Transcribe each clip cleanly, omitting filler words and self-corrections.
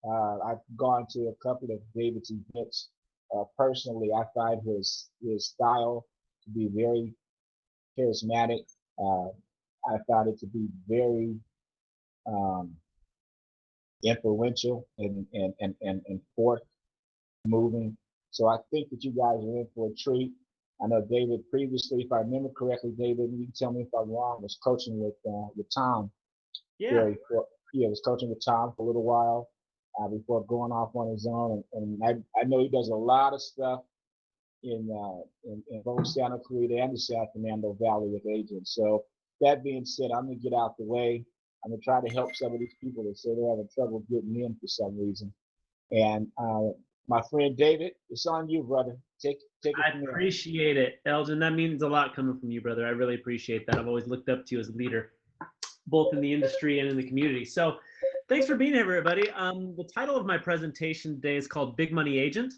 I've gone to a couple of David's events. Personally, I find his style to be very charismatic. Uh, I found it to be very um, influential and forth moving. So I think that you guys are in for a treat. I know David previously, if I remember correctly, David, you can tell me if I'm wrong, was coaching with Tom Yeah. very for yeah, was coaching with Tom for a little while before going off on his own. And I know he does a lot of stuff in both Santa Clarita and the San Fernando Valley with agents. So that being said, I'm gonna get out the way. I'm gonna try to help some of these people that say they're having trouble getting in for some reason. And my friend David, it's on you, brother. Take it I from there. appreciate it, Elgin. That means a lot coming from you, brother. I really appreciate that. I've always looked up to you as a leader, both in the industry and in the community. So thanks for being here, everybody. The title of my presentation today is called Big Money Agent.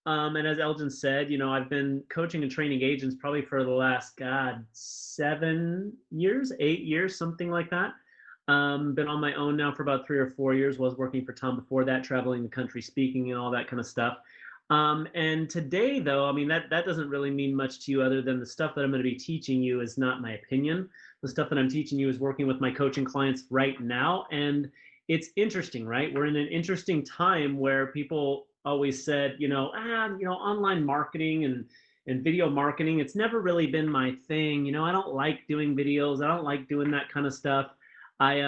And as Elgin said, I've been coaching and training agents probably for the last, God, 7 years, 8 years, something like that. Been on my own now for about 3 or 4 years. Was working for Tom before that, traveling the country, speaking, and all that kind of stuff. And today, though, I mean, that doesn't really mean much to you other than the stuff that I'm going to be teaching you is not my opinion. The stuff that I'm teaching you is working with my coaching clients right now. And it's interesting, right? We're in an interesting time where people always said, online marketing and video marketing, it's never really been my thing. I don't like doing videos. I don't like doing that kind of stuff. I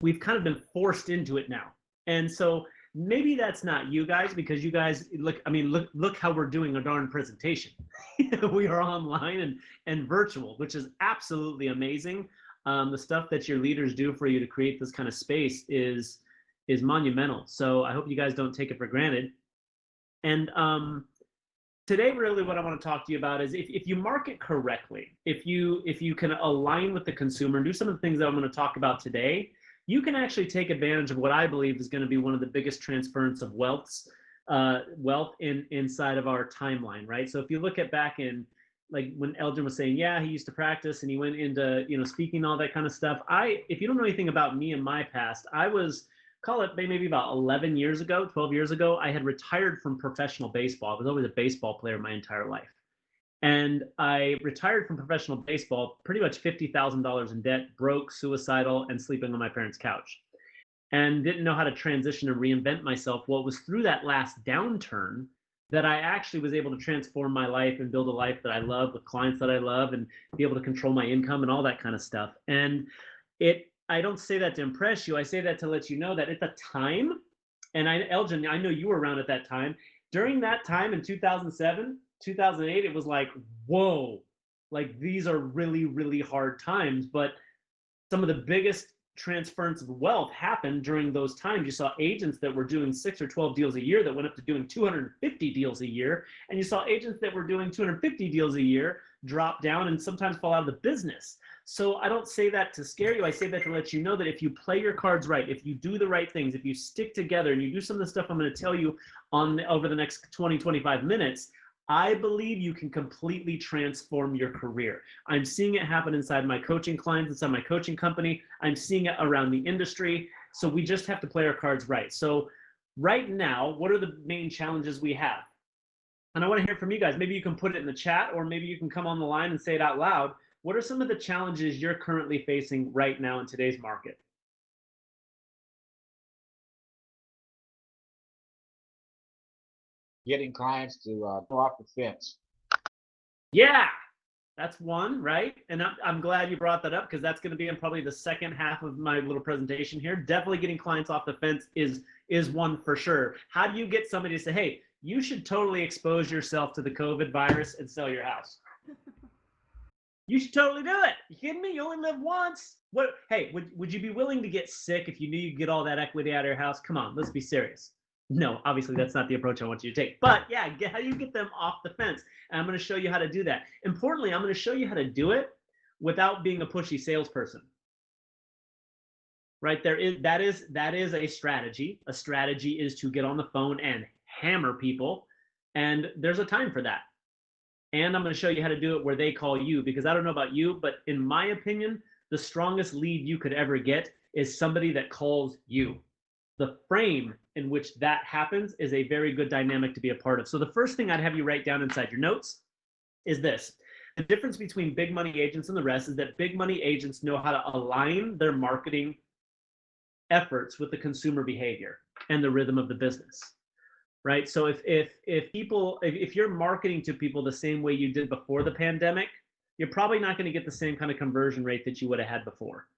We've kind of been forced into it now. And so maybe that's not you guys, because you guys look how we're doing a darn presentation. We are online and virtual, which is absolutely amazing. The stuff that your leaders do for you to create this kind of space is monumental. So I hope you guys don't take it for granted. And today, really what I want to talk to you about is if you market correctly, if you can align with the consumer and do some of the things that I'm going to talk about today, you can actually take advantage of what I believe is going to be one of the biggest transference of wealth inside of our timeline, right? So if you look at back in, like when Elgin was saying, yeah, he used to practice and he went into speaking, all that kind of stuff. If you don't know anything about me and my past, I was, call it maybe about 11 years ago, 12 years ago, I had retired from professional baseball. I was always a baseball player my entire life. And I retired from professional baseball, pretty much $50,000 in debt, broke, suicidal, and sleeping on my parents' couch. And didn't know how to transition and reinvent myself. Well, it was through that last downturn that I actually was able to transform my life and build a life that I love with clients that I love and be able to control my income and all that kind of stuff. And I don't say that to impress you. I say that to let you know that at the time, and Elgin, I know you were around at that time. During that time in 2007, 2008, it was like, whoa, like these are really, really hard times. But some of the biggest transference of wealth happened during those times. You saw agents that were doing 6 or 12 deals a year that went up to doing 250 deals a year. And you saw agents that were doing 250 deals a year drop down and sometimes fall out of the business. So I don't say that to scare you. I say that to let you know that if you play your cards right, if you do the right things, if you stick together and you do some of the stuff I'm going to tell you over the next 20, 25 minutes, I believe you can completely transform your career. I'm seeing it happen inside my coaching clients, inside my coaching company. I'm seeing it around the industry. So we just have to play our cards right. So right now, what are the main challenges we have? And I want to hear from you guys. Maybe you can put it in the chat, or maybe you can come on the line and say it out loud. What are some of the challenges you're currently facing right now in today's market? Getting clients to go off the fence. Yeah, that's one, right? And I'm glad you brought that up, because that's going to be in probably the second half of my little presentation here. Definitely getting clients off the fence is one for sure. How do you get somebody to say, hey, you should totally expose yourself to the COVID virus and sell your house? You should totally do it. You kidding me? You only live once. What? Hey, would you be willing to get sick if you knew you'd get all that equity out of your house? Come on, let's be serious. No, obviously that's not the approach I want you to take. But yeah, how do you get them off the fence? And I'm going to show you how to do that. Importantly, I'm going to show you how to do it without being a pushy salesperson. Right? That is a strategy. A strategy is to get on the phone and hammer people, and there's a time for that. And I'm going to show you how to do it where they call you, because I don't know about you, but in my opinion, the strongest lead you could ever get is somebody that calls you. the frame in which that happens is a very good dynamic to be a part of. So the first thing I'd have you write down inside your notes is this. The difference between big money agents and the rest is that big money agents know how to align their marketing efforts with the consumer behavior and the rhythm of the business, right? So if you're marketing to people the same way you did before the pandemic, you're probably not going to get the same kind of conversion rate that you would have had before.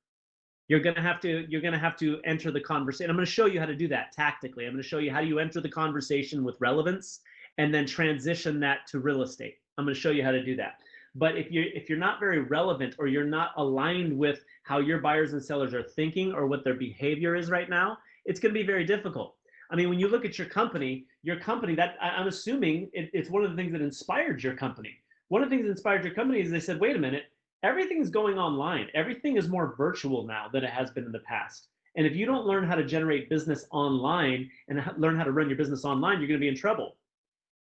You're going to have to enter the conversation. I'm going to show you how to do that tactically. I'm going to show you how do you enter the conversation with relevance and then transition that to real estate. I'm going to show you how to do that. But if you're not very relevant, or you're not aligned with how your buyers and sellers are thinking or what their behavior is right now, it's going to be very difficult. I mean, when you look at your company that I'm assuming it's one of the things that inspired your company. One of the things that inspired your company is they said, wait a minute, everything's going online. Everything is more virtual now than it has been in the past. And if you don't learn how to generate business online and learn how to run your business online, you're going to be in trouble.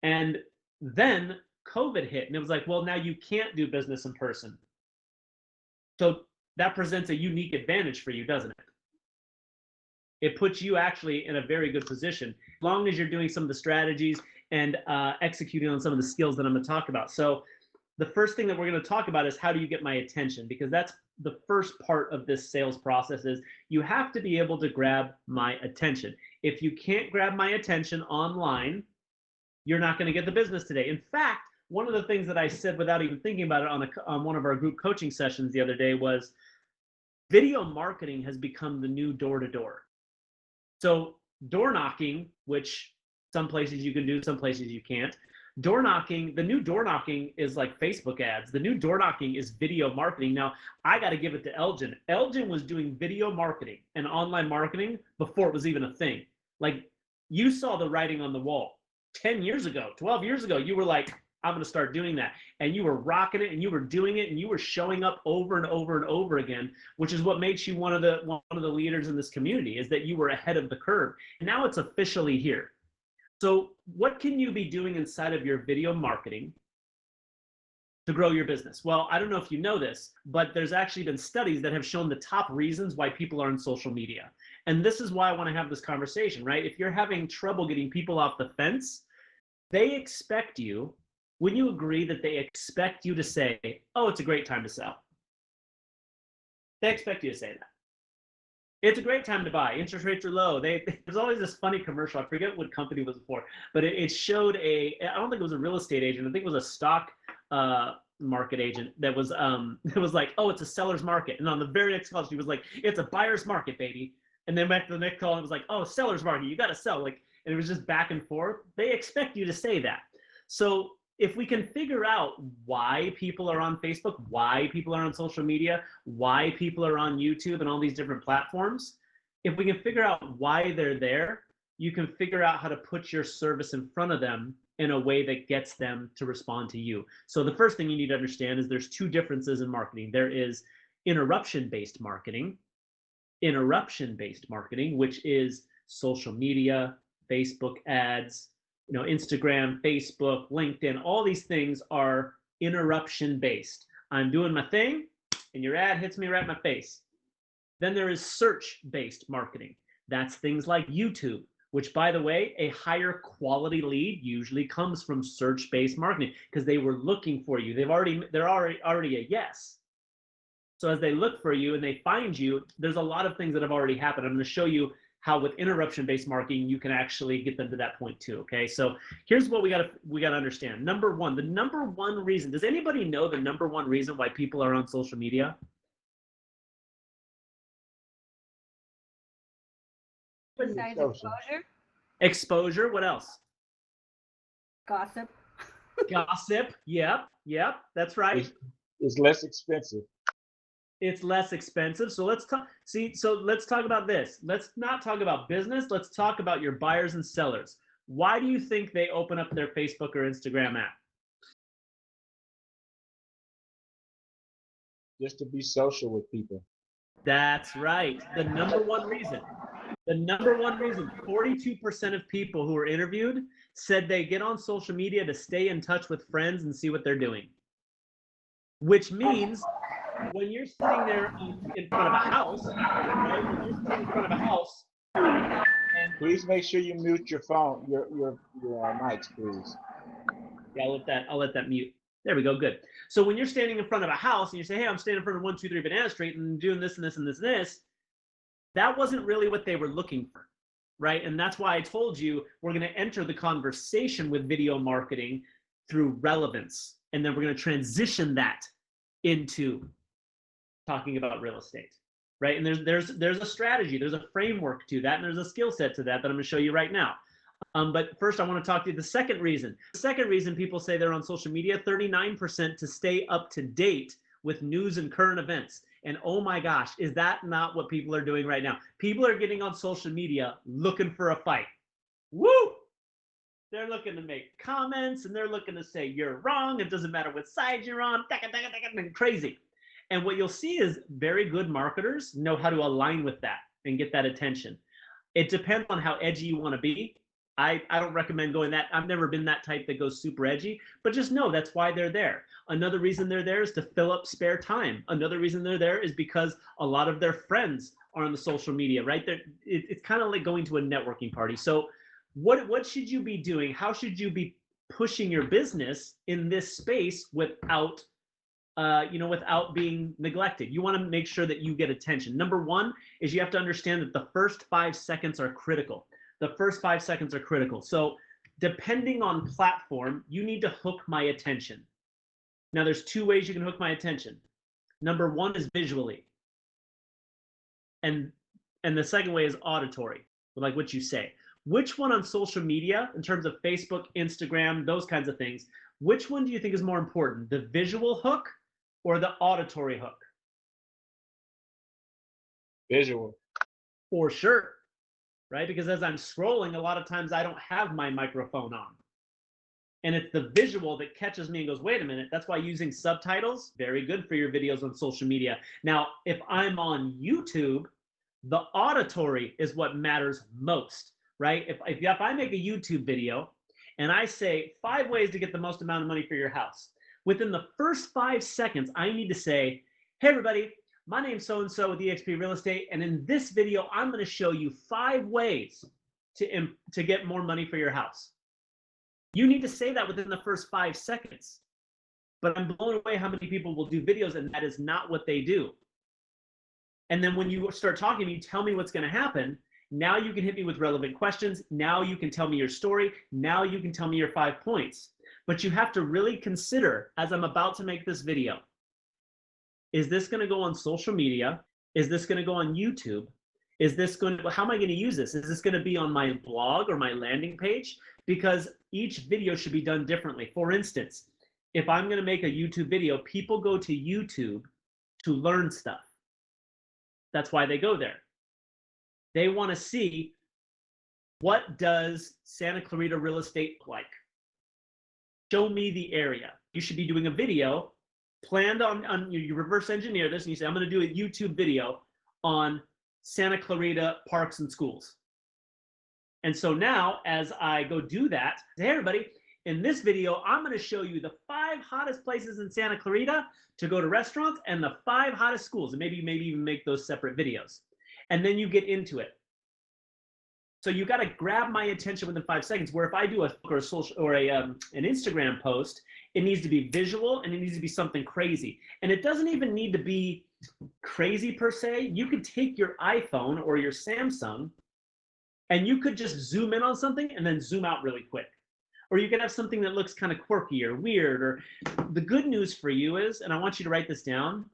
And then COVID hit, and it was like, well, now you can't do business in person. So that presents a unique advantage for you, doesn't it? It puts you actually in a very good position, as long as you're doing some of the strategies and executing on some of the skills that I'm going to talk about. So the first thing that we're going to talk about is how do you get my attention? Because that's the first part of this sales process. Is you have to be able to grab my attention. If you can't grab my attention online, you're not going to get the business today. In fact, one of the things that I said without even thinking about it on one of our group coaching sessions the other day was video marketing has become the new door-to-door. So door knocking, which some places you can do, some places you can't. Door knocking, the new door knocking is like Facebook ads. The new door knocking is video marketing. Now, I got to give it to Elgin. Elgin was doing video marketing and online marketing before it was even a thing. Like, you saw the writing on the wall 10 years ago, 12 years ago. You were like, I'm going to start doing that. And you were rocking it, and you were doing it, and you were showing up over and over and over again, which is what makes you one of the leaders in this community, is that you were ahead of the curve. And now it's officially here. So what can you be doing inside of your video marketing to grow your business? Well, I don't know if you know this, but there's actually been studies that have shown the top reasons why people are on social media. And this is why I want to have this conversation, right? If you're having trouble getting people off the fence, they expect you, when you agree that they expect you to say, oh, it's a great time to sell. They expect you to say that. It's a great time to buy. Interest rates are low. There's always this funny commercial. I forget what company it was for, but it showed I don't think it was a real estate agent. I think it was a stock market agent that was it was like, oh, it's a seller's market. And on the very next call, she was like, it's a buyer's market, baby. And then back to the next call, it was like, oh, seller's market. You got to sell. Like, and it was just back and forth. They expect you to say that. So if we can figure out why people are on Facebook, why people are on social media, why people are on YouTube and all these different platforms, if we can figure out why they're there, you can figure out how to put your service in front of them in a way that gets them to respond to you. So the first thing you need to understand is there's two differences in marketing. There is interruption-based marketing, which is social media, Facebook ads, Instagram, Facebook, LinkedIn, all these things are interruption based. I'm doing my thing and your ad hits me right in my face. Then there is search based marketing. That's things like YouTube, which, by the way, a higher quality lead usually comes from search based marketing because they were looking for you. They're already a yes. So as they look for you and they find you, there's a lot of things that have already happened. I'm going to show you how with interruption-based marketing, you can actually get them to that point too, okay? So here's what we gotta understand. Number one, the number one reason, does anybody know the number one reason why people are on social media? Besides exposure? Exposure, what else? Gossip. Gossip, yep, that's right. It's less expensive. It's less expensive. So let's talk. Let's talk about this. Let's not talk about business. Let's talk about your buyers and sellers. Why do you think they open up their Facebook or Instagram app? Just to be social with people. That's right. The number one reason. 42% of people who were interviewed said they get on social media to stay in touch with friends and see what they're doing. Which means when you're sitting there in front of a house, right? When you're sitting in front of a house, Please make sure you mute your phone, your mics, please. Yeah, I'll let that mute. There we go, good. So when you're standing in front of a house and you say, hey, I'm standing in front of 123 Banana Street and doing this and this and this and this, that wasn't really what they were looking for, right? And that's why I told you we're going to enter the conversation with video marketing through relevance. And then we're going to transition that into talking about real estate, right? And there's a strategy, there's a framework to that, and there's a skill set to that that I'm going to show you right now. But first, I want to talk to you the second reason. The second reason people say they're on social media, 39% to stay up to date with news and current events. And oh my gosh, is that not what people are doing right now? People are getting on social media looking for a fight. Woo! They're looking to make comments and they're looking to say you're wrong. It doesn't matter what side you're on. Crazy. And what you'll see is very good marketers know how to align with that and get that attention. It depends on how edgy you want to be. I don't recommend going that. I've never been that type that goes super edgy, but just know that's why they're there. Another reason they're there is to fill up spare time. Another reason they're there is because a lot of their friends are on the social media, right? It's kind of like going to a networking party. So what should you be doing? How should you be pushing your business in this space without without being neglected? You want to make sure that you get attention. Number one is you have to understand that the first 5 seconds are critical. The first 5 seconds are critical. So depending on platform, you need to hook my attention. Now there's 2 ways you can hook my attention. Number one is visually. And the second way is auditory, like what you say. Which one on social media, in terms of Facebook, Instagram, those kinds of things, which one do you think is more important, the visual hook or the auditory hook? Visual. For sure, right? Because as I'm scrolling, a lot of times I don't have my microphone on. And it's the visual that catches me and goes, wait a minute, that's why using subtitles, very good for your videos on social media. Now, if I'm on YouTube, the auditory is what matters most, right? If I make a YouTube video and I say 5 ways to get the most amount of money for your house, within the first 5 seconds, I need to say, hey, everybody, my name's so-and-so with eXp Real Estate, and in this video, I'm going to show you 5 ways to get more money for your house. You need to say that within the first 5 seconds. But I'm blown away how many people will do videos, and that is not what they do. And then when you start talking, you tell me what's going to happen. Now you can hit me with relevant questions. Now you can tell me your story. Now you can tell me your 5 points. But you have to really consider, as I'm about to make this video, is this going to go on social media? Is this going to go on YouTube? How am I going to use this? Is this going to be on my blog or my landing page? Because each video should be done differently. For instance, if I'm going to make a YouTube video, people go to YouTube to learn stuff. That's why they go there. They want to see, what does Santa Clarita real estate look like? Show me the area. You should be doing a video planned on you reverse engineer this and you say, I'm going to do a YouTube video on Santa Clarita parks and schools. And so now as I go do that, hey everybody, in this video, I'm going to show you the 5 hottest places in Santa Clarita to go to restaurants and the 5 hottest schools, and maybe even make those separate videos. And then you get into it. So you got to grab my attention within 5 seconds, where if I do an Instagram post, it needs to be visual and it needs to be something crazy. And it doesn't even need to be crazy per se. You could take your iPhone or your Samsung and you could just zoom in on something and then zoom out really quick. Or you can have something that looks kind of quirky or weird. Or the good news for you is, and I want you to write this down,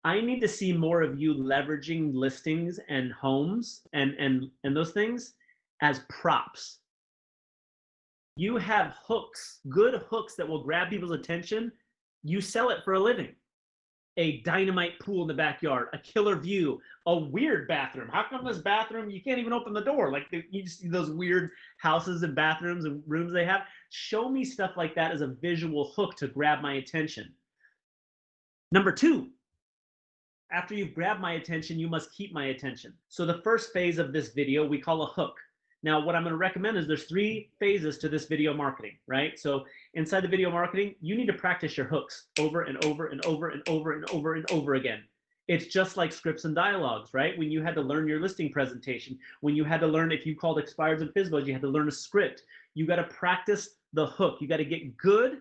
I need to see more of you leveraging listings and homes and those things as props. You have hooks, good hooks that will grab people's attention. You sell it for a living. A dynamite pool in the backyard, a killer view, a weird bathroom. How come this bathroom, you can't even open the door? Like you just see those weird houses and bathrooms and rooms they have. Show me stuff like that as a visual hook to grab my attention. Number 2, after you've grabbed my attention, you must keep my attention. So the first phase of this video we call a hook. Now, what I'm going to recommend is there's 3 phases to this video marketing, right? So inside the video marketing, you need to practice your hooks over and over and over and over and over and over again. It's just like scripts and dialogues, right? When you had to learn your listing presentation, when you had to learn, if you called expireds and FSBOs, you had to learn a script. You got to practice the hook. You got to get good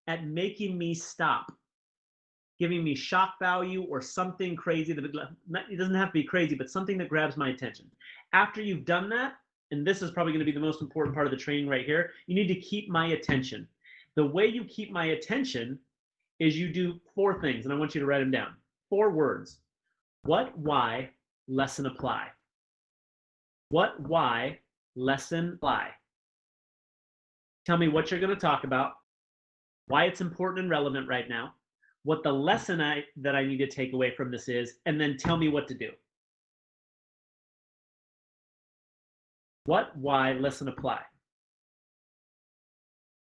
at making me stop, giving me shock value or something crazy that it doesn't have to be crazy, but something that grabs my attention. After you've done that, and this is probably going to be the most important part of the training right here, you need to keep my attention. The way you keep my attention is you do 4 things, and I want you to write them down. 4 words. What, why, lesson, apply. What, why, lesson, apply. Tell me what you're going to talk about, why it's important and relevant right now, what the lesson that I need to take away from this is, and then tell me what to do. What, why, lesson, apply.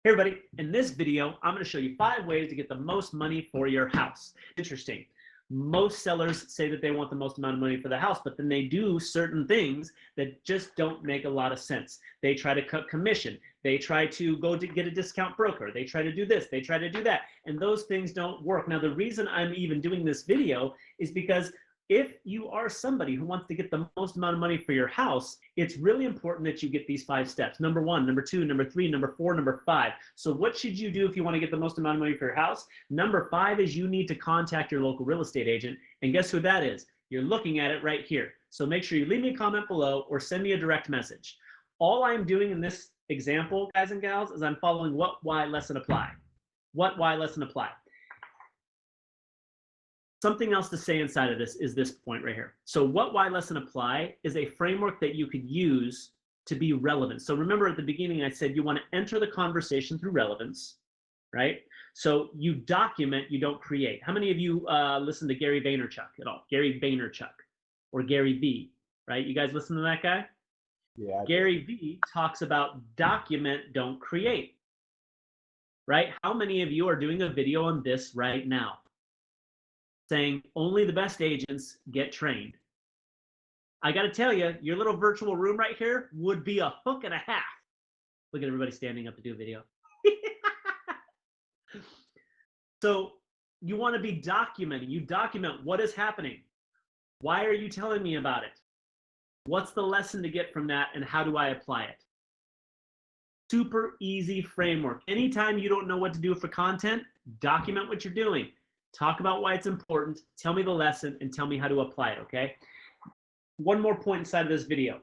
Hey everybody, in this video, I'm going to show you 5 ways to get the most money for your house. Interesting. Most sellers say that they want the most amount of money for the house, but then they do certain things that just don't make a lot of sense. They try to cut commission. They try to go to get a discount broker. They try to do this. They try to do that. And those things don't work. Now, the reason I'm even doing this video is because if you are somebody who wants to get the most amount of money for your house, it's really important that you get these 5 steps. Number 1, number 2, number 3, number 4, number 5. So what should you do if you want to get the most amount of money for your house? Number 5 is you need to contact your local real estate agent. And guess who that is? You're looking at it right here. So make sure you leave me a comment below or send me a direct message. All I'm doing in this example, guys and gals, is I'm following what, why, lesson, apply. What, why, lesson, apply. Something else to say inside of this is this point right here. So what, why, lesson, apply is a framework that you could use to be relevant. So remember at the beginning, I said you want to enter the conversation through relevance, right? So you document, you don't create. How many of you listen to Gary Vaynerchuk at all? Gary Vaynerchuk or Gary V, right? You guys listen to that guy? Yeah. Gary V talks about document, don't create, right? How many of you are doing a video on this right now? Saying only the best agents get trained. I got to tell you, your little virtual room right here would be a hook and a half. Look at everybody standing up to do a video. So you want to be documenting. You document what is happening. Why are you telling me about it? What's the lesson to get from that, and how do I apply it? Super easy framework. Anytime you don't know what to do for content, document what you're doing. Talk about why it's important, tell me the lesson, and tell me how to apply it, okay? One more point inside of this video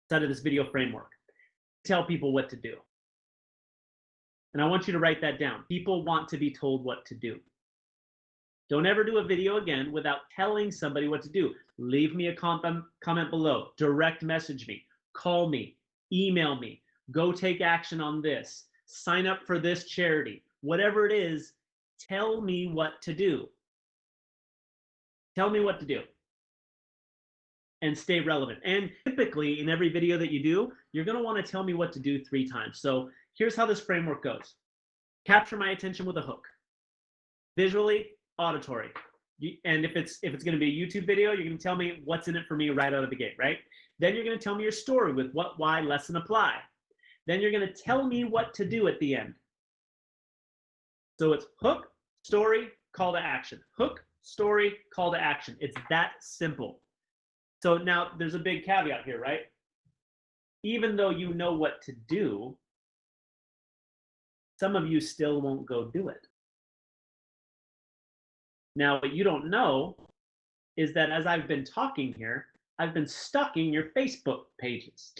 framework. Tell people what to do. And I want you to write that down. People want to be told what to do. Don't ever do a video again without telling somebody what to do. Leave me a comment below. Direct message me. Call me. Email me. Go take action on this. Sign up for this charity. Whatever it is, tell me what to do. Tell me what to do. And stay relevant. And typically, in every video that you do, you're going to want to tell me what to do 3 times. So here's how this framework goes. Capture my attention with a hook. Visually, auditory. And if it's going to be a YouTube video, you're going to tell me what's in it for me right out of the gate, right? Then you're going to tell me your story with what, why, lesson, apply. Then you're going to tell me what to do at the end. So it's hook, story, call to action. Hook, story, call to action. It's that simple. So now there's a big caveat here, right? Even though you know what to do, some of you still won't go do it. Now, what you don't know is that as I've been talking here, I've been stalking your Facebook pages.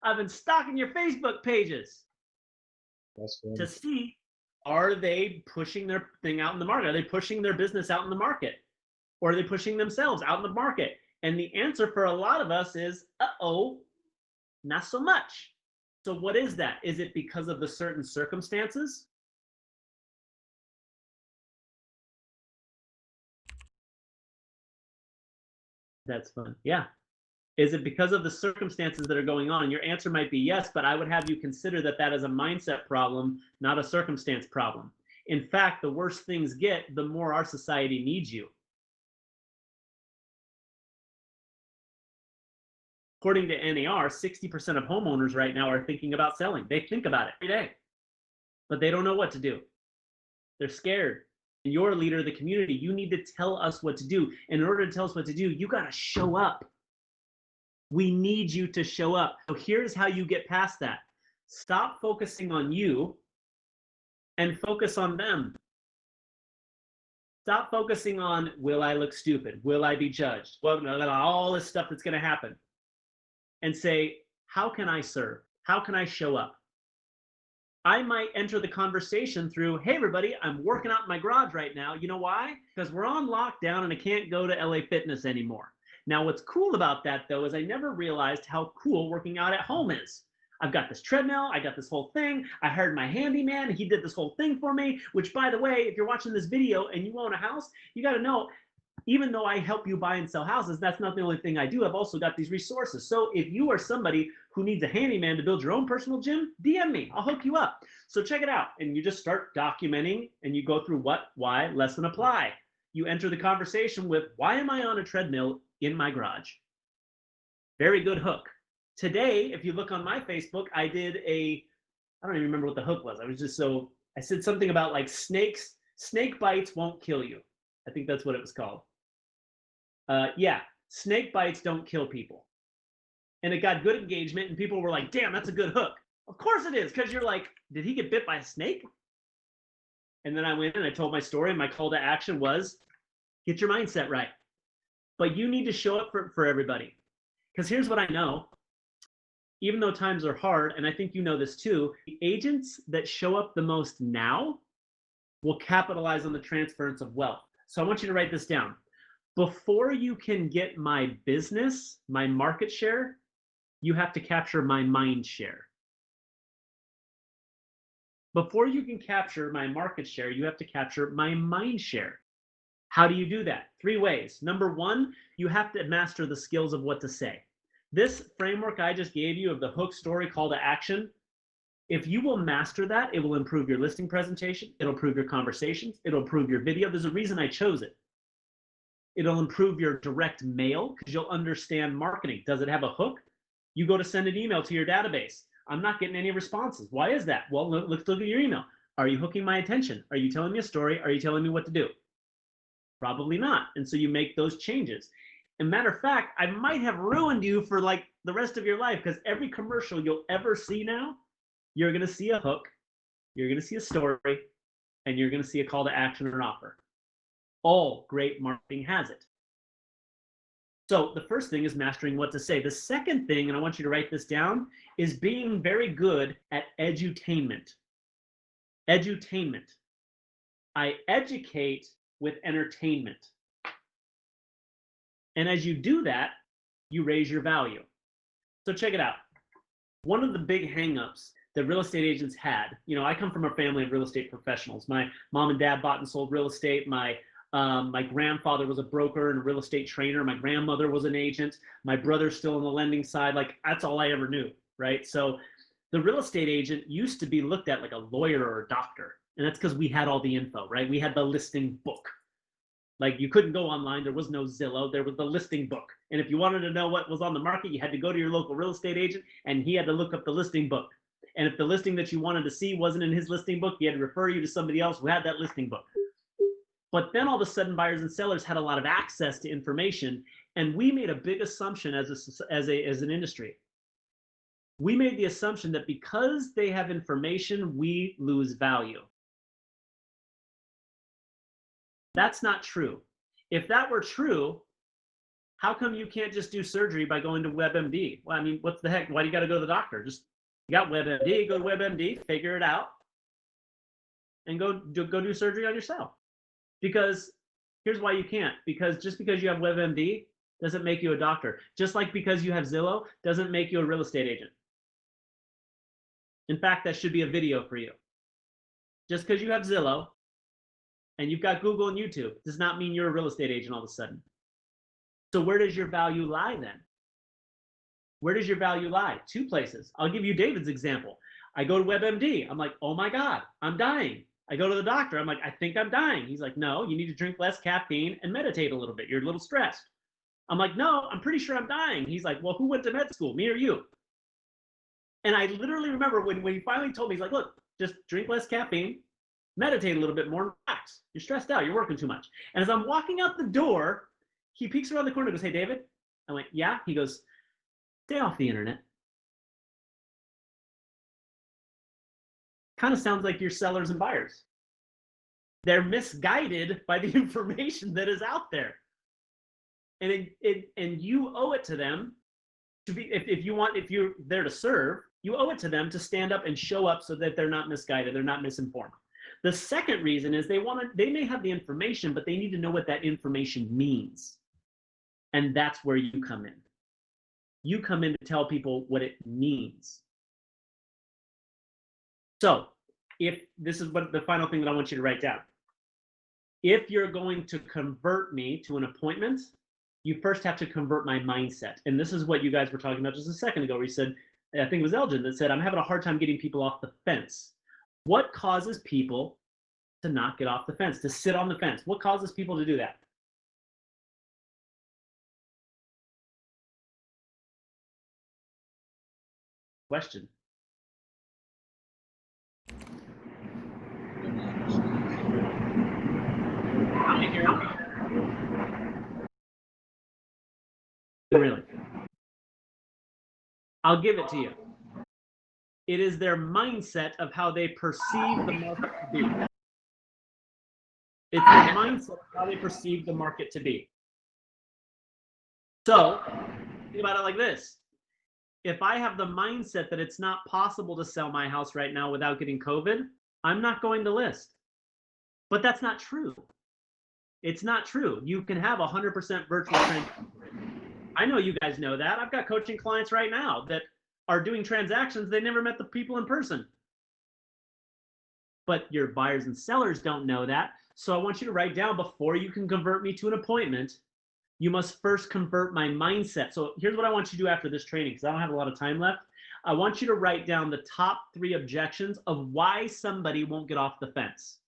I've been stalking your Facebook pages. To see, are they pushing their thing out in the market? Are they pushing their business out in the market? Or are they pushing themselves out in the market? And the answer for a lot of us is, uh-oh, not so much. So what is that? Is it because of the certain circumstances? That's fun. Yeah. Is it because of the circumstances that are going on? Your answer might be yes, but I would have you consider that that is a mindset problem, not a circumstance problem. In fact, the worse things get, the more our society needs you. According to NAR, 60% of homeowners right now are thinking about selling. They think about it every day, but they don't know what to do. They're scared. you're a leader of the community. You need to tell us what to do. And in order to tell us what to do, you got to show up. We need you to show up. So here's how you get past that. Stop focusing on you and focus on them. Stop focusing on, will I look stupid? Will I be judged? Well, all this stuff that's going to happen. And say, how can I serve? How can I show up? I might enter the conversation through, hey, everybody, I'm working out in my garage right now. You know why? Because we're on lockdown and I can't go to LA Fitness anymore. Now, what's cool about that, though, is I never realized how cool working out at home is. I've got this treadmill. I got this whole thing. I hired my handyman. And he did this whole thing for me, which, by the way, if you're watching this video and you own a house, you got to know, even though I help you buy and sell houses, that's not the only thing I do. I've also got these resources. So if you are somebody who needs a handyman to build your own personal gym, DM me. I'll hook you up. So check it out. And you just start documenting and you go through what, why, lesson, apply. You enter the conversation with, why am I on a treadmill in my garage? Very good hook. Today, if you look on my Facebook, I did I don't even remember what the hook was. I said something about like snake bites won't kill you. I think that's what it was called. Yeah, snake bites don't kill people. And it got good engagement and people were like, damn, that's a good hook. Of course it is, because you're like, did he get bit by a snake? And then I went and I told my story, and my call to action was, get your mindset right. But you need to show up for everybody. Because here's what I know. Even though times are hard, and I think you know this too, the agents that show up the most now will capitalize on the transference of wealth. So I want you to write this down. Before you can get my business, my market share, you have to capture my mind share. Before you can capture my market share, you have to capture my mind share. How do you do that? 3 ways. Number 1, you have to master the skills of what to say. This framework I just gave you of the hook, story, call to action, if you will master that, it will improve your listing presentation. It'll improve your conversations. It'll improve your video. There's a reason I chose it. It'll improve your direct mail because you'll understand marketing. Does it have a hook? You go to send an email to your database. I'm not getting any responses. Why is that? Well, let's look at your email. Are you hooking my attention? Are you telling me a story? Are you telling me what to do? Probably not. And so you make those changes. And matter of fact, I might have ruined you for like the rest of your life, because every commercial you'll ever see now, you're going to see a hook, you're going to see a story, and you're going to see a call to action or an offer. All great marketing has it. So the first thing is mastering what to say. The second thing, and I want you to write this down, is being very good at edutainment. Edutainment. I educate with entertainment. And as you do that, you raise your value. So check it out. One of the big hangups that real estate agents had, I come from a family of real estate professionals. My mom and dad bought and sold real estate. My grandfather was a broker and a real estate trainer. My grandmother was an agent. My brother's still on the lending side. Like, that's all I ever knew, right? So the real estate agent used to be looked at like a lawyer or a doctor. And that's because we had all the info, right? We had the listing book. Like, you couldn't go online. There was no Zillow. There was the listing book. And if you wanted to know what was on the market, you had to go to your local real estate agent, and he had to look up the listing book. And if the listing that you wanted to see wasn't in his listing book, he had to refer you to somebody else who had that listing book. But then all of a sudden, buyers and sellers had a lot of access to information, and we made a big assumption as an industry. We made the assumption that because they have information, we lose value. That's not true. If that were true, how come you can't just do surgery by going to WebMD? Well, I mean, what the heck? Why do you got to go to the doctor? Just, you got WebMD, go to WebMD, figure it out, and go do surgery on yourself. Because here's why you can't. Because just because you have WebMD doesn't make you a doctor. Just like because you have Zillow doesn't make you a real estate agent. In fact, that should be a video for you. Just because you have Zillow and you've got Google and YouTube does not mean you're a real estate agent all of a sudden. So where does your value lie then? Where does your value lie? 2 places. I'll give you David's example. I go to WebMD. I'm like, oh my God, I'm dying. I go to the doctor. I'm like, I think I'm dying. He's like, no, you need to drink less caffeine and meditate a little bit. You're a little stressed. I'm like, no, I'm pretty sure I'm dying. He's like, well, who went to med school, me or you? And I literally remember when he finally told me, he's like, look, just drink less caffeine meditate a little bit more, relax. You're stressed out. You're working too much. And as I'm walking out the door, he peeks around the corner and goes, hey, David. I went, yeah. He goes, stay off the internet. Kind of sounds like you're sellers and buyers. They're misguided by the information that is out there. And you owe it to them to be, if you're there to serve, you owe it to them to stand up and show up so that they're not misguided, they're not misinformed. The second reason is they may have the information, but they need to know what that information means. And that's where you come in. You come in to tell people what it means. So if this is what the final thing that I want you to write down. If you're going to convert me to an appointment, you first have to convert my mindset. And this is what you guys were talking about just a second ago, where you said, I think it was Elgin that said, I'm having a hard time getting people off the fence. What causes people to not get off the fence, to sit on the fence? What causes people to do that? Question. Really? I'll give it to you. It is their mindset of how they perceive the market to be. It's their mindset of how they perceive the market to be. So, think about it like this. If I have the mindset that it's not possible to sell my house right now without getting COVID, I'm not going to list. But that's not true. It's not true. You can have 100% virtual training. I know you guys know that. I've got coaching clients right now that are doing transactions. They never met the people in person. But your buyers and sellers don't know that. So I want you to write down, before you can convert me to an appointment, you must first convert my mindset. So here's what I want you to do after this training, because I don't have a lot of time left. I want you to write down the top 3 objections of why somebody won't get off the fence.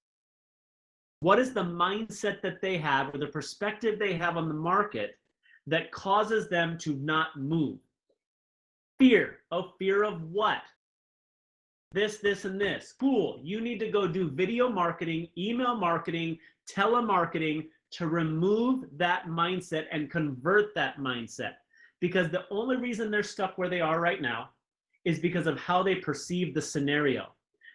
What is the mindset that they have, or the perspective they have on the market, that causes them to not move? Fear. Oh, fear of what? This, and this. Cool. You need to go do video marketing, email marketing, telemarketing to remove that mindset and convert that mindset. Because the only reason they're stuck where they are right now is because of how they perceive the scenario.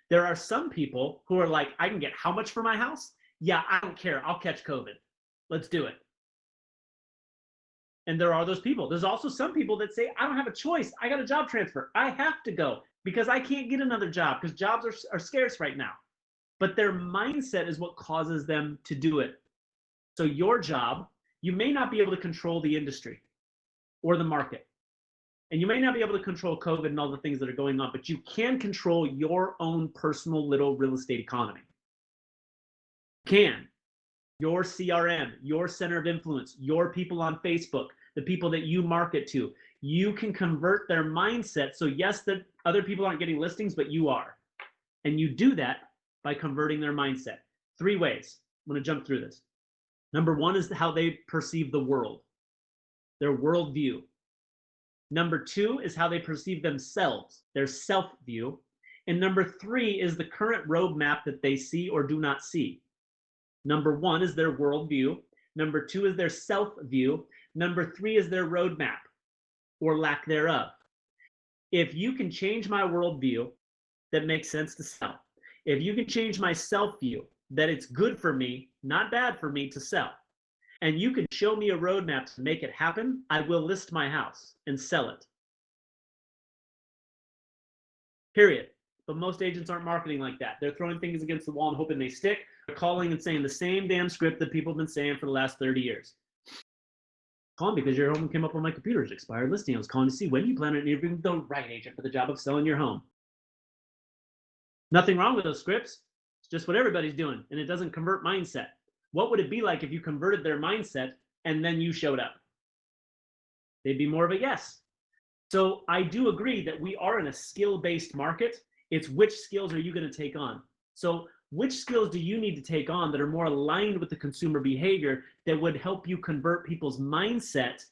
There are some people who are like, I can get how much for my house? Yeah, I don't care. I'll catch COVID. Let's do it. And there are those people. There's also some people that say, I don't have a choice. I got a job transfer. I have to go because I can't get another job because jobs are scarce right now. But their mindset is what causes them to do it. So your job, you may not be able to control the industry or the market. And you may not be able to control COVID and all the things that are going on, but you can control your own personal little real estate economy. You can. Your CRM, your center of influence, your people on Facebook, the people that you market to, you can convert their mindset. So yes, that other people aren't getting listings, but you are. And you do that by converting their mindset. 3 ways. I'm going to jump through this. Number 1 is how they perceive the world, their worldview. Number 2 is how they perceive themselves, their self-view. And number 3 is the current roadmap that they see or do not see. Number 1 is their worldview. Number 2 is their self-view. Number 3 is their roadmap or lack thereof. If you can change my worldview, that makes sense to sell. If you can change my self-view, that it's good for me, not bad for me to sell, and you can show me a roadmap to make it happen, I will list my house and sell it. Period. But most agents aren't marketing like that. They're throwing things against the wall and hoping they stick. They're calling and saying the same damn script that people have been saying for the last 30 years. Calling because your home came up on my computer as expired listing. I was calling to see when you plan on interviewing the right agent for the job of selling your home. Nothing wrong with those scripts. It's just what everybody's doing, and it doesn't convert mindset. What would it be like if you converted their mindset and then you showed up? They'd be more of a yes. So I do agree that we are in a skill-based market. It's which skills are you going to take on? So which skills do you need to take on that are more aligned with the consumer behavior that would help you convert people's mindset?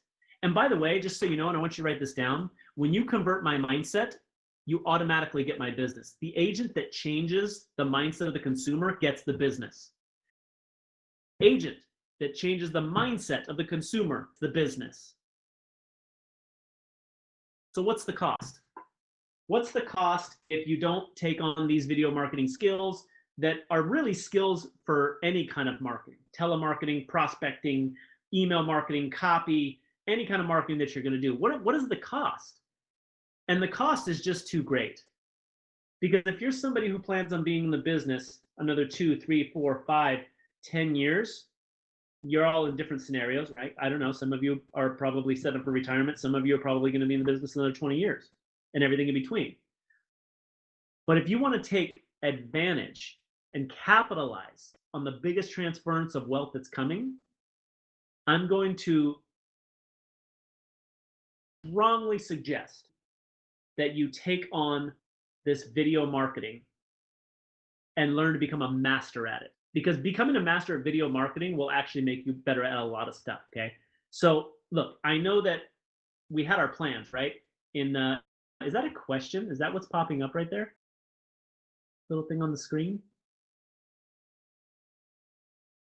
And by the way, just so you know, and I want you to write this down, when you convert my mindset, you automatically get my business. The agent that changes the mindset of the consumer gets the business. Agent that changes the mindset of the consumer, the business. So what's the cost? What's the cost if you don't take on these video marketing skills that are really skills for any kind of marketing? Telemarketing, prospecting, email marketing, copy, any kind of marketing that you're going to do. What is the cost? And the cost is just too great. Because if you're somebody who plans on being in the business another 2, 3, 4, 5, 10 years, you're all in different scenarios, right? I don't know. Some of you are probably set up for retirement. Some of you are probably going to be in the business another 20 years and everything in between. But if you want to take advantage and capitalize on the biggest transference of wealth that's coming, I'm going to strongly suggest that you take on this video marketing and learn to become a master at it. Because becoming a master at video marketing will actually make you better at a lot of stuff, okay? So look, I know that we had our plans, right? Is that a question? Is that what's popping up right there? Little thing on the screen?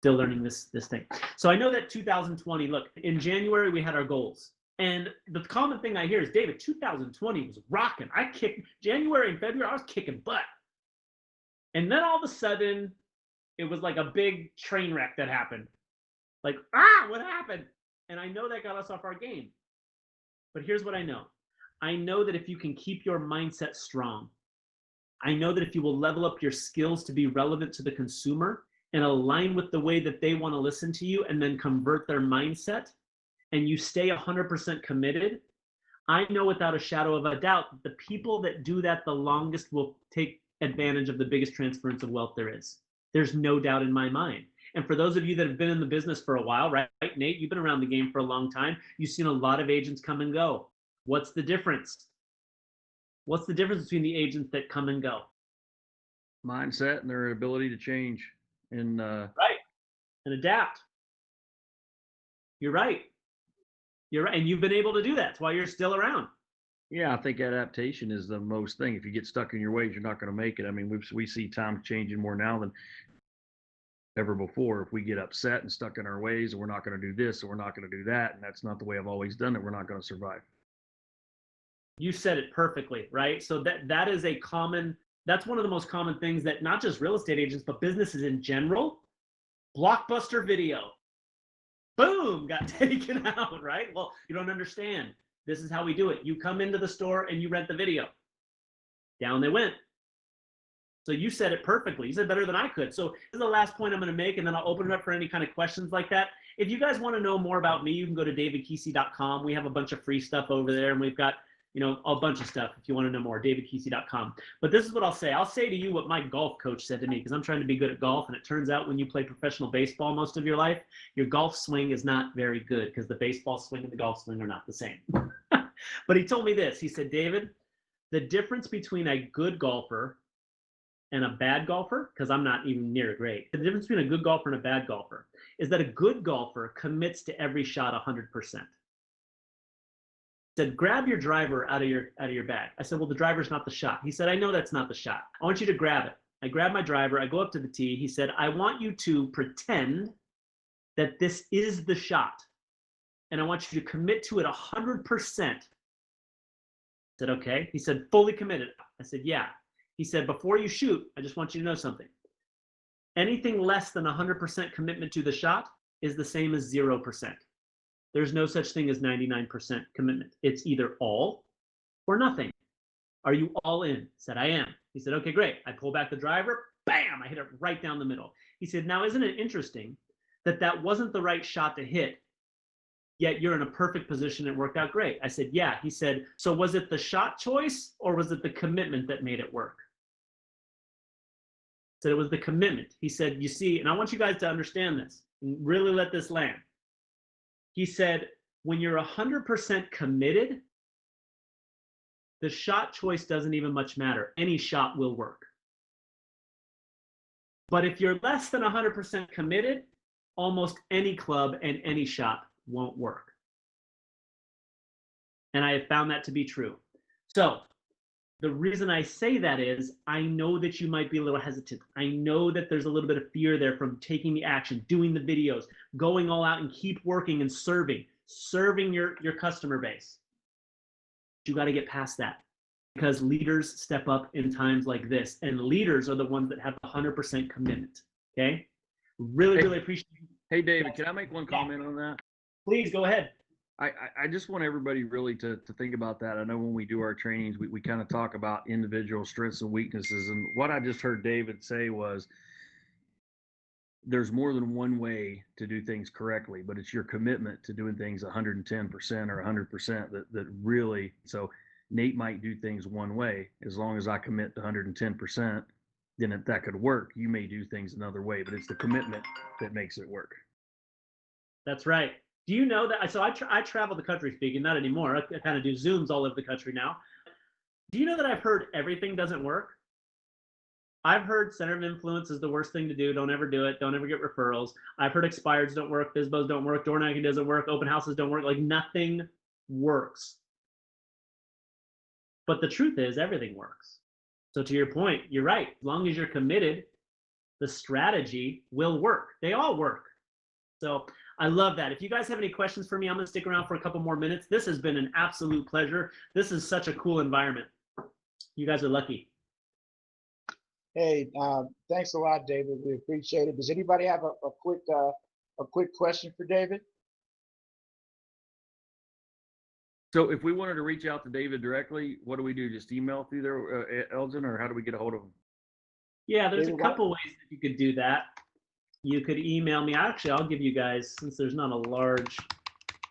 Still learning this thing. So I know that 2020, look, in January we had our goals. And the common thing I hear is, David, 2020 was rocking. I kicked January and February, I was kicking butt. And then all of a sudden, it was like a big train wreck that happened. Like, what happened? And I know that got us off our game. But here's what I know. I know that if you can keep your mindset strong, I know that if you will level up your skills to be relevant to the consumer and align with the way that they want to listen to you and then convert their mindset, and you stay 100% committed, I know without a shadow of a doubt, the people that do that the longest will take advantage of the biggest transference of wealth there is. There's no doubt in my mind. And for those of you that have been in the business for a while, right, Nate, you've been around the game for a long time. You've seen a lot of agents come and go. What's the difference? What's the difference between the agents that come and go? Mindset and their ability to change and right, and adapt. You're right. You're right, and you've been able to do that. That's why you're still around. Yeah, I think adaptation is the most thing. If you get stuck in your ways, you're not going to make it. I mean, we see time changing more now than ever before. If we get upset and stuck in our ways, and we're not going to do this, or we're not going to do that, and that's not the way I've always done it, we're not going to survive. You said it perfectly, right? So that is a common. That's one of the most common things that not just real estate agents, but businesses in general. Blockbuster video. Boom, got taken out, right? Well, you don't understand. This is how we do it. You come into the store and you rent the video. Down they went. So you said it perfectly. You said better than I could. So this is the last point I'm going to make, and then I'll open it up for any kind of questions like that. If you guys want to know more about me, you can go to davidkeesee.com. We have a bunch of free stuff over there, and we've got, you know, a bunch of stuff if you want to know more, davidkeesee.com. But this is what I'll say. I'll say to you what my golf coach said to me, because I'm trying to be good at golf, and it turns out when you play professional baseball most of your life, your golf swing is not very good because the baseball swing and the golf swing are not the same. But he told me this. He said, David, the difference between a good golfer and a bad golfer, because I'm not even near great, the difference between a good golfer and a bad golfer is that a good golfer commits to every shot 100%. Said, grab your driver out of your bag. I said, well, the driver's not the shot. He said, I know that's not the shot. I want you to grab it. I grab my driver. I go up to the tee. He said, I want you to pretend that this is the shot. And I want you to commit to it 100%. I said, okay. He said, fully committed. I said, yeah. He said, before you shoot, I just want you to know something. Anything less than 100% commitment to the shot is the same as 0%. There's no such thing as 99% commitment. It's either all or nothing. Are you all in? I said, I am. He said, okay, great. I pull back the driver. Bam! I hit it right down the middle. He said, now, isn't it interesting that that wasn't the right shot to hit, yet you're in a perfect position. It worked out great. I said, yeah. He said, so was it the shot choice or was it the commitment that made it work? I said, it was the commitment. He said, you see, and I want you guys to understand this and really let this land. He said, when you're 100% committed, the shot choice doesn't even much matter. Any shot will work. But if you're less than 100% committed, almost any club and any shot won't work. And I have found that to be true. So The reason I say that is I know that you might be a little hesitant. I know that there's a little bit of fear there from taking the action, doing the videos, going all out and keep working and serving your customer base. You got to get past that, because leaders step up in times like this, and leaders are the ones that have 100% commitment. Okay? Really appreciate it. Hey, David, can I make one comment on that? Please go ahead. I just want everybody really to think about that. I know when we do our trainings, we kind of talk about individual strengths and weaknesses. And what I just heard David say was there's more than one way to do things correctly, but it's your commitment to doing things 110% or 100% that really, so Nate might do things one way. As long as I commit to 110%, then if that could work, you may do things another way, but it's the commitment that makes it work. That's right. Do you know that? So I travel the country speaking, not anymore. I kind of do Zooms all over the country now. Do you know that I've heard everything doesn't work? I've heard center of influence is the worst thing to do. Don't ever do it. Don't ever get referrals. I've heard expireds don't work. FSBOs don't work. Door knocking doesn't work. Open houses don't work. Like nothing works. But the truth is everything works. So to your point, you're right. As long as you're committed, the strategy will work. They all work. So I love that. If you guys have any questions for me, I'm going to stick around for a couple more minutes. This has been an absolute pleasure. This is such a cool environment. You guys are lucky. Hey, thanks a lot, David. We appreciate it. Does anybody have a quick question for David? So if we wanted to reach out to David directly, what do we do? Just email through there, Elgin, or how do we get a hold of him? Yeah, there's David, a couple ways that you could do that. You could email me. Actually, I'll give you guys, since there's not a large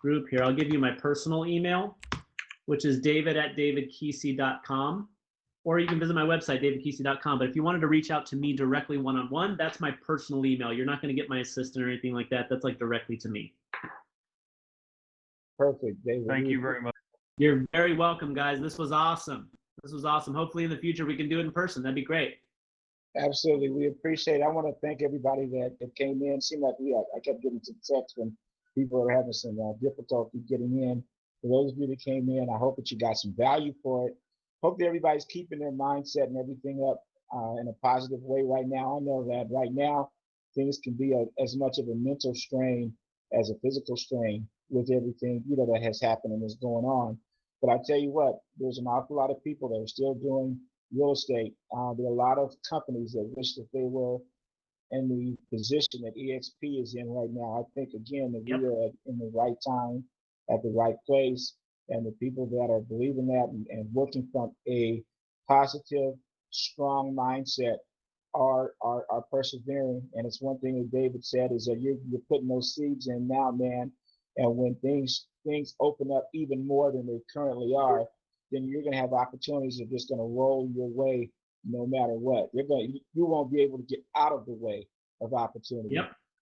group here, I'll give you my personal email, which is david@davidkeesee.com. Or you can visit my website, davidkeesee.com. But if you wanted to reach out to me directly one-on-one, that's my personal email. You're not going to get my assistant or anything like that. That's like directly to me. Perfect, David. Thank you very much. You're very welcome, guys. This was awesome. This was awesome. Hopefully in the future we can do it in person. That'd be great. Absolutely, we appreciate it. I want to thank everybody that came in. It seemed like I kept getting some texts when people are having some difficulty getting in. For those of you that came in, I hope that you got some value for it. Hope that everybody's keeping their mindset and everything up in a positive way right now. I know that right now things can be as much of a mental strain as a physical strain with everything that has happened and is going on. But I tell you what, there's an awful lot of people that are still doing real estate. There are a lot of companies that wish that they were in the position that EXP is in right now. I think again that we are in the right time, at the right place, and the people that are believing that and working from a positive, strong mindset are persevering. And it's one thing that David said is that you're putting those seeds in now, man. And when things open up even more than they currently are, then you're going to have opportunities that are just going to roll your way no matter what. You won't be able to get out of the way of opportunity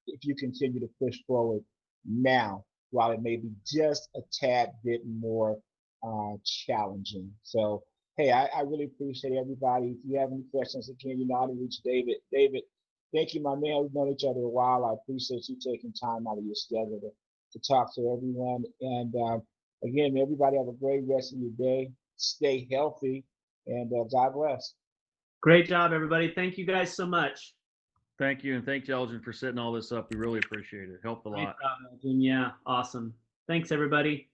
if you continue to push forward now, while it may be just a tad bit more challenging. So, hey, I really appreciate everybody. If you have any questions, again, you know how to reach David. David, thank you, my man. We've known each other a while. I appreciate you taking time out of your schedule to talk to everyone. And again, everybody have a great rest of your day. Stay healthy, and God bless. Great job, everybody. Thank you guys so much. Thank you, and thank you, Elgin, for setting all this up. We really appreciate it. Helped a lot. Great job, Elgin. Yeah, awesome. Thanks, everybody.